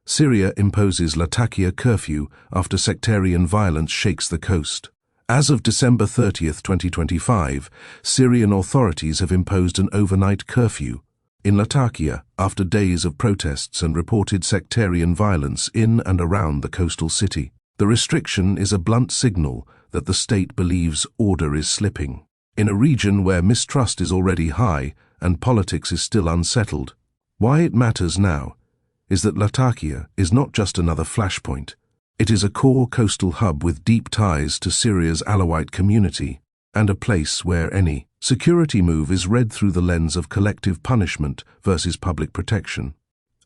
Syria imposes Latakia curfew after sectarian violence shakes the coast. As of December 30, 2025, Syrian authorities have imposed an overnight curfew in Latakia after days of protests and reported sectarian violence in and around the coastal city. The restriction is a blunt signal that the state believes order is slipping. In a region where mistrust is already high and politics is still unsettled, why it matters now is that Latakia is not just another flashpoint. It is a core coastal hub with deep ties to Syria's Alawite community and a place where any security move is read through the lens of collective punishment versus public protection.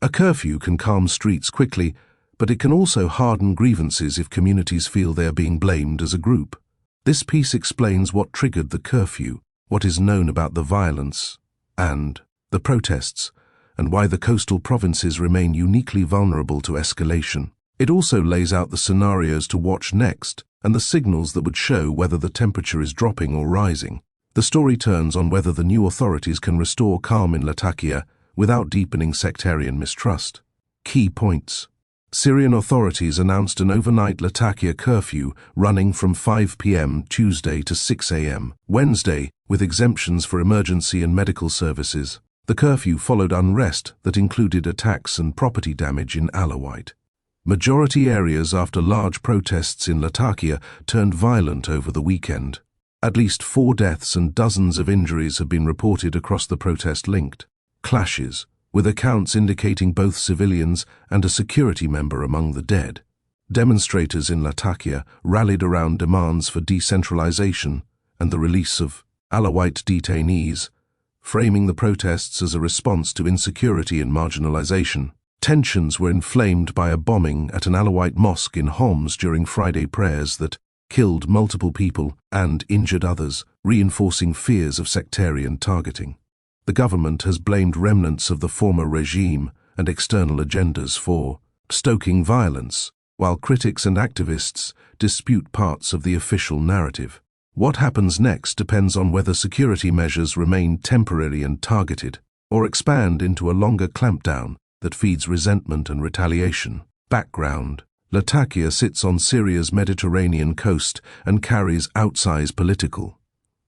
A curfew can calm streets quickly, but it can also harden grievances if communities feel they are being blamed as a group. This piece explains what triggered the curfew, what is known about the violence and the protests, and why the coastal provinces remain uniquely vulnerable to escalation. It also lays out the scenarios to watch next and the signals that would show whether the temperature is dropping or rising. The story turns on whether the new authorities can restore calm in Latakia without deepening sectarian mistrust. Key points. Syrian authorities announced an overnight Latakia curfew running from 5 p.m. Tuesday to 6 a.m. Wednesday, with exemptions for emergency and medical services. The curfew followed unrest that included attacks and property damage in Alawite. Majority areas after large protests in Latakia turned violent over the weekend. At least 4 deaths and dozens of injuries have been reported across the protest-linked clashes, with accounts indicating both civilians and a security member among the dead. Demonstrators in Latakia rallied around demands for decentralization and the release of Alawite detainees, framing the protests as a response to insecurity and marginalization. Tensions were inflamed by a bombing at an Alawite mosque in Homs during Friday prayers that killed multiple people and injured others, reinforcing fears of sectarian targeting. The government has blamed remnants of the former regime and external agendas for stoking violence, while critics and activists dispute parts of the official narrative. What happens next depends on whether security measures remain temporary and targeted, or expand into a longer clampdown that feeds resentment and retaliation. Background. Latakia sits on Syria's Mediterranean coast and carries outsized political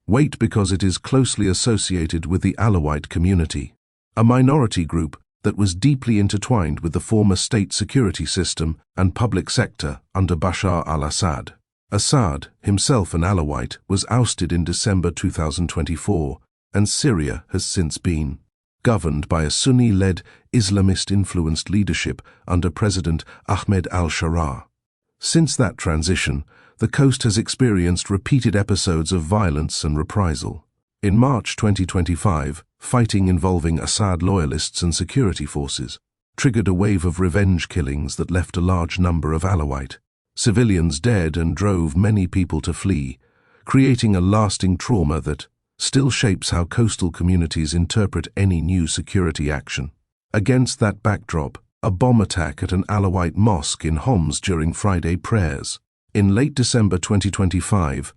weight because it is closely associated with the Alawite community, a minority group that was deeply intertwined with the former state security system and public sector under Bashar al-Assad. Assad, himself an Alawite, was ousted in December 2024, and Syria has since been governed by a Sunni-led, Islamist-influenced leadership under President Ahmed al-Sharaa. Since that transition, the coast has experienced repeated episodes of violence and reprisal. In March 2025, fighting involving Assad loyalists and security forces triggered a wave of revenge killings that left a large number of Alawite civilians dead and drove many people to flee, creating a lasting trauma that still shapes how coastal communities interpret any new security action. Against that backdrop, a bomb attack at an Alawite mosque in Homs during Friday prayers in late December 2025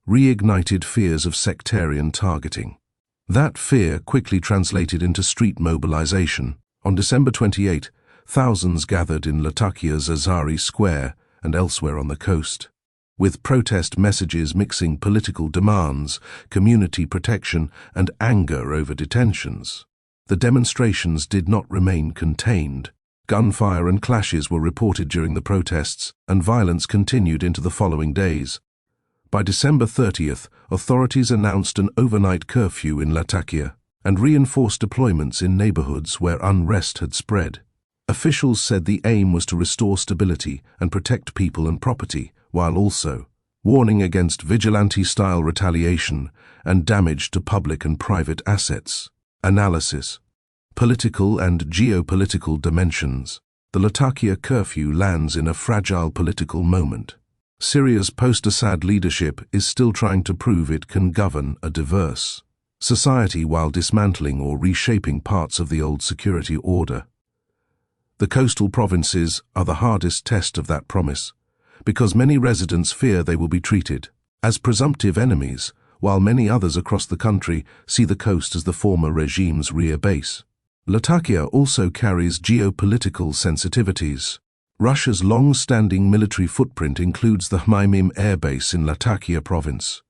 reignited fears of sectarian targeting. That fear quickly translated into street mobilization. On December 28, thousands gathered in Latakia's Azari Square and elsewhere on the coast, with protest messages mixing political demands, community protection, and anger over detentions. The demonstrations did not remain contained. Gunfire and clashes were reported during the protests, and violence continued into the following days. By December 30th, authorities announced an overnight curfew in Latakia and reinforced deployments in neighborhoods where unrest had spread. Officials said the aim was to restore stability and protect people and property, while also warning against vigilante-style retaliation and damage to public and private assets. Analysis. Political and geopolitical dimensions. The Latakia curfew lands in a fragile political moment. Syria's post-Assad leadership is still trying to prove it can govern a diverse society while dismantling or reshaping parts of the old security order. The coastal provinces are the hardest test of that promise, because many residents fear they will be treated as presumptive enemies, while many others across the country see the coast as the former regime's rear base. Latakia also carries geopolitical sensitivities. Russia's long-standing military footprint includes the Hmyim air base in Latakia province,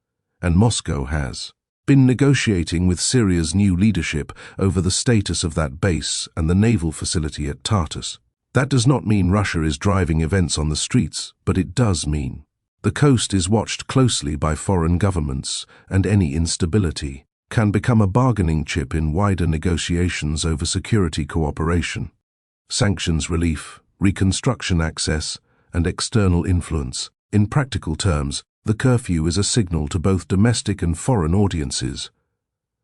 and Moscow has been negotiating with Syria's new leadership over the status of that base and the naval facility at Tartus. That does not mean Russia is driving events on the streets, but it does mean the coast is watched closely by foreign governments, and any instability can become a bargaining chip in wider negotiations over security cooperation. Sanctions relief, reconstruction access, and external influence. In practical terms, the curfew is a signal to both domestic and foreign audiences.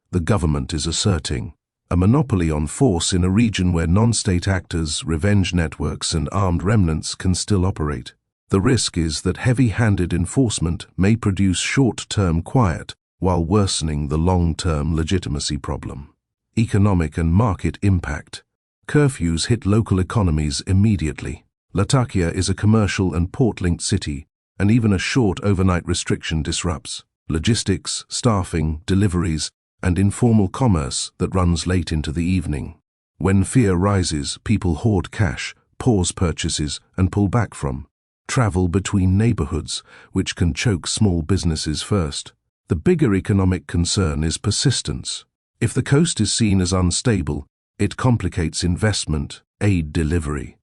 The government is asserting a monopoly on force in a region where non-state actors, revenge networks, and armed remnants can still operate. The risk is that heavy-handed enforcement may produce short-term quiet while worsening the long-term legitimacy problem. Economic and market impact. Curfews hit local economies immediately. Latakia is a commercial and port-linked city, and even a short overnight restriction disrupts logistics, staffing, deliveries, and informal commerce that runs late into the evening. When fear rises, people hoard cash, pause purchases, and pull back from travel between neighborhoods, which can choke small businesses first. The bigger economic concern is persistence. If the coast is seen as unstable, it complicates investment, aid delivery,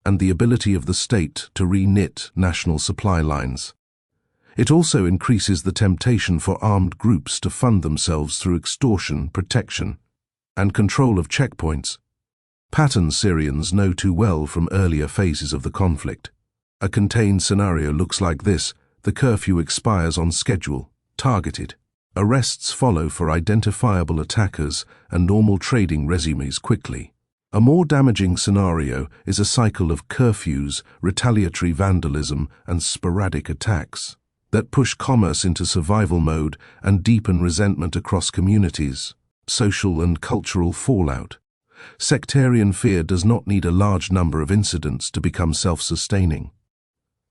and the ability of the state to re-knit national supply lines. It also increases the temptation for armed groups to fund themselves through extortion, protection, and control of checkpoints, patterns Syrians know too well from earlier phases of the conflict. A contained scenario looks like this: the curfew expires on schedule, targeted. Arrests follow for identifiable attackers, and normal trading resumes quickly. A more damaging scenario is a cycle of curfews, retaliatory vandalism, and sporadic attacks that push commerce into survival mode and deepen resentment across communities. Social and cultural fallout. Sectarian fear does not need a large number of incidents to become self-sustaining.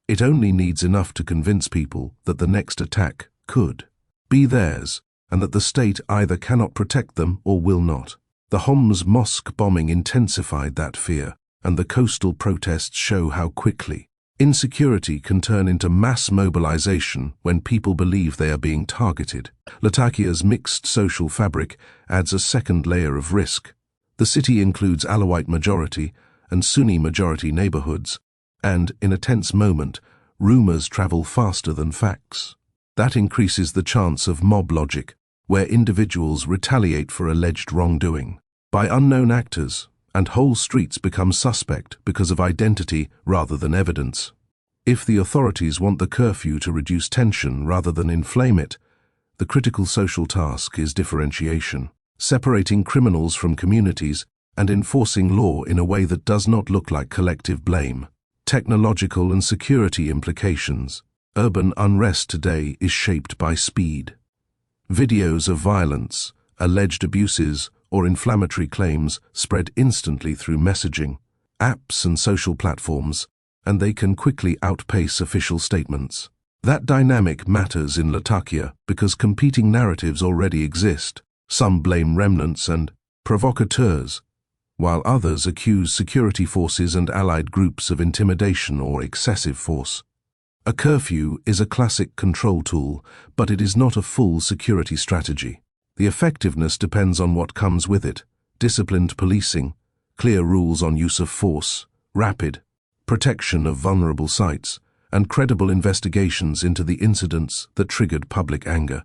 It only needs enough to convince people that the next attack could be theirs, and that the state either cannot protect them or will not. The Homs mosque bombing intensified that fear, and the coastal protests show how quickly insecurity can turn into mass mobilization when people believe they are being targeted. Latakia's mixed social fabric adds a second layer of risk. The city includes Alawite majority and Sunni majority neighborhoods, and, in a tense moment, rumors travel faster than facts. That increases the chance of mob logic, where individuals retaliate for alleged wrongdoing by unknown actors, and whole streets become suspect because of identity rather than evidence. If the authorities want the curfew to reduce tension rather than inflame it, the critical social task is differentiation, separating criminals from communities and enforcing law in a way that does not look like collective blame. Technological and security implications. Urban unrest today is shaped by speed. Videos of violence, alleged abuses, or inflammatory claims spread instantly through messaging, apps, and social platforms, and they can quickly outpace official statements. That dynamic matters in Latakia because competing narratives already exist. Some blame remnants and provocateurs, while others accuse security forces and allied groups of intimidation or excessive force. A curfew is a classic control tool, but it is not a full security strategy. The effectiveness depends on what comes with it: disciplined policing, clear rules on use of force, rapid protection of vulnerable sites, and credible investigations into the incidents that triggered public anger.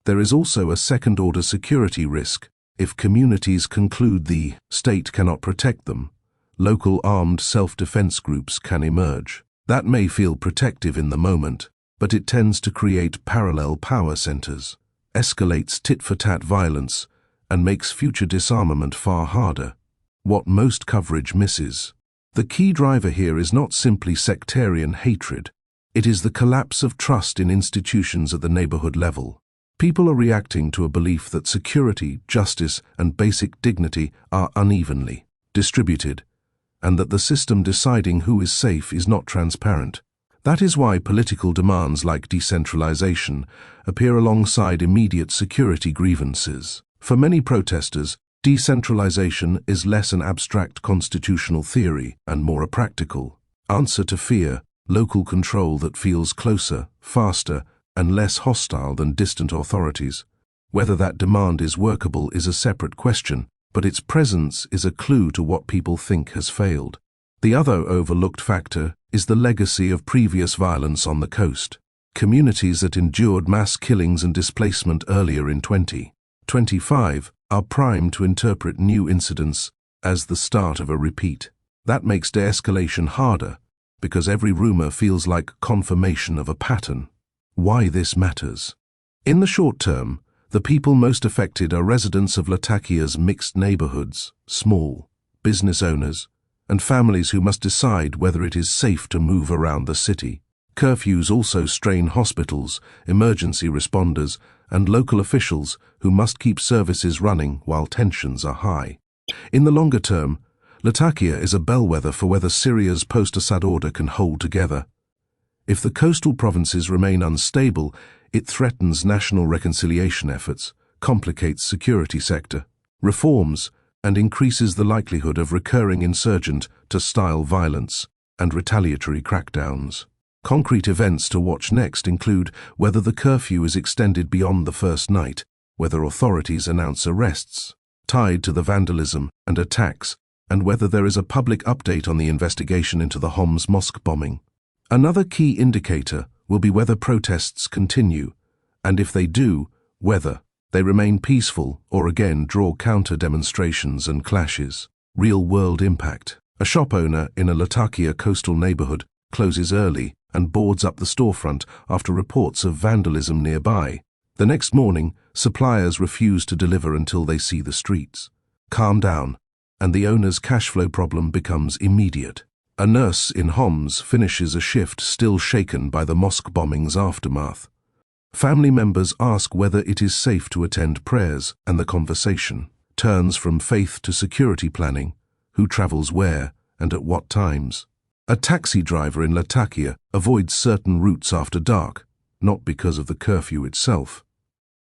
There is also a second-order security risk. If communities conclude the state cannot protect them, local armed self-defense groups can emerge. That may feel protective in the moment, but it tends to create parallel power centers, escalates tit-for-tat violence, and makes future disarmament far harder. What most coverage misses. The key driver here is not simply sectarian hatred. It is the collapse of trust in institutions at the neighborhood level. People are reacting to a belief that security, justice, and basic dignity are unevenly distributed, and that the system deciding who is safe is not transparent. That is why political demands like decentralization appear alongside immediate security grievances. For many protesters, Decentralization is less an abstract constitutional theory and more a practical answer to fear, local control that feels closer, faster, and less hostile than distant authorities. Whether that demand is workable is a separate question, but its presence is a clue to what people think has failed. The other overlooked factor is the legacy of previous violence on the coast. Communities that endured mass killings and displacement earlier in 2025 are primed to interpret new incidents as the start of a repeat. That makes de-escalation harder, because every rumor feels like confirmation of a pattern. Why this matters? In the short term, the people most affected are residents of Latakia's mixed neighborhoods, small, business owners, and families who must decide whether it is safe to move around the city. Curfews also strain hospitals, emergency responders, and local officials who must keep services running while tensions are high. In the longer term, Latakia is a bellwether for whether Syria's post-Assad order can hold together. If the coastal provinces remain unstable, it threatens national reconciliation efforts, complicates security sector reforms, and increases the likelihood of recurring insurgent-to-style violence and retaliatory crackdowns. Concrete events to watch next include whether the curfew is extended beyond the first night, whether authorities announce arrests tied to the vandalism and attacks, and whether there is a public update on the investigation into the Homs mosque bombing. Another key indicator will be whether protests continue, and if they do, whether they remain peaceful or again draw counter-demonstrations and clashes. Real-world impact. A shop owner in a Latakia coastal neighborhood closes early and boards up the storefront after reports of vandalism nearby. The next morning, suppliers refuse to deliver until they see the streets. Calm down, and the owner's cash flow problem becomes immediate. A nurse in Homs finishes a shift still shaken by the mosque bombing's aftermath. Family members ask whether it is safe to attend prayers, and the conversation turns from faith to security planning, who travels where and at what times. A taxi driver in Latakia avoids certain routes after dark, not because of the curfew itself,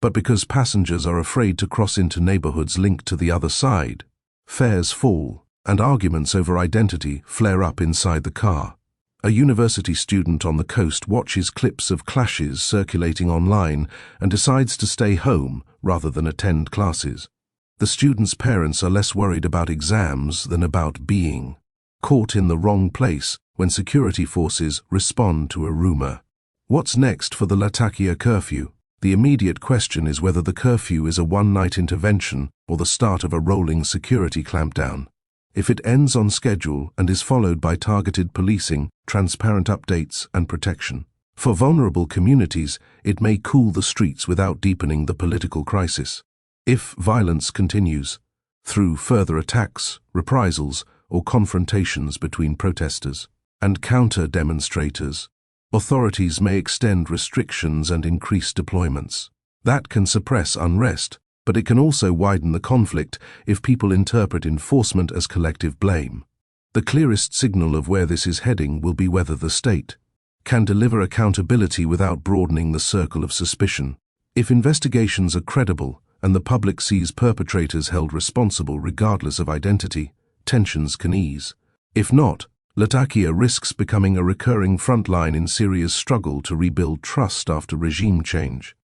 but because passengers are afraid to cross into neighborhoods linked to the other side. Fares fall, and arguments over identity flare up inside the car. A university student on the coast watches clips of clashes circulating online and decides to stay home rather than attend classes. The student's parents are less worried about exams than about being caught in the wrong place when security forces respond to a rumor. What's next for the Latakia curfew? The immediate question is whether the curfew is a one-night intervention or the start of a rolling security clampdown. If it ends on schedule and is followed by targeted policing, transparent updates, and protection. For vulnerable communities, it may cool the streets without deepening the political crisis. If violence continues, through further attacks, reprisals, or confrontations between protesters and counter-demonstrators, authorities may extend restrictions and increase deployments. That can suppress unrest, but it can also widen the conflict if people interpret enforcement as collective blame. The clearest signal of where this is heading will be whether the state can deliver accountability without broadening the circle of suspicion. If investigations are credible and the public sees perpetrators held responsible regardless of identity, tensions can ease. If not, Latakia risks becoming a recurring frontline in Syria's struggle to rebuild trust after regime change.